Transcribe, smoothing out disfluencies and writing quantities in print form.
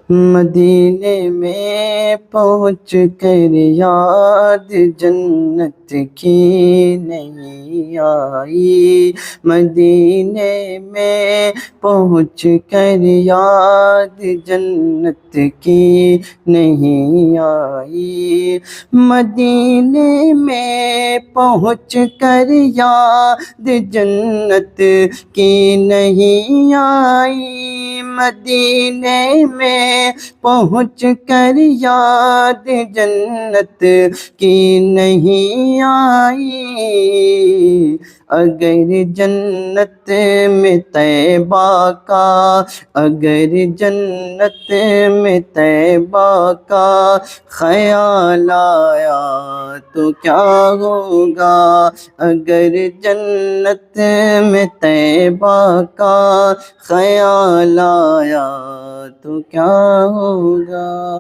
مدینے میں پہنچ کر یاد جنت کی نہیں آئی، مدینے میں پہنچ کر یاد جنت کی نہیں آئی، مدینے میں پہنچ کر یاد جنت کی نہیں آئی، مدینے میں پہنچ کر یاد جنت کی نہیں آئی، اگر جنت میں طیبہ کا، اگر جنت میں طیبہ کا خیال آیا تو کیا ہوگا، اگر جنت میں طیبہ کا خیال آیا تو کیا ہوگا۔